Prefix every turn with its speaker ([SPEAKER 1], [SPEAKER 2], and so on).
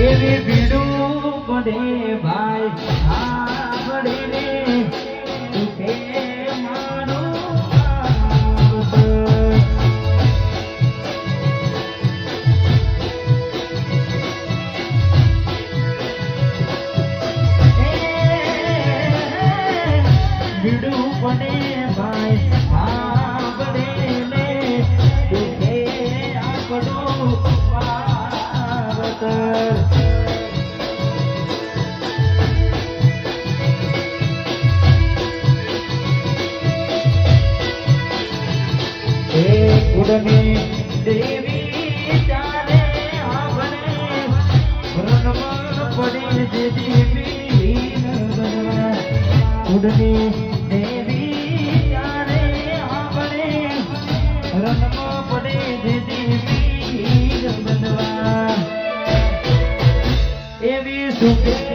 [SPEAKER 1] એવી ભીડું પડે ભાઈ આવડે રે તુકે મારું ભીડું પડે ભાઈ આવડે રે તુકે આપણું ઉડની દેવી ચાલે આવડે રણમાં પડે જે દેવી ઉડની દેવી ચાલે આવડે રણમાં પડે જે દેવી બનવા એવી સુખે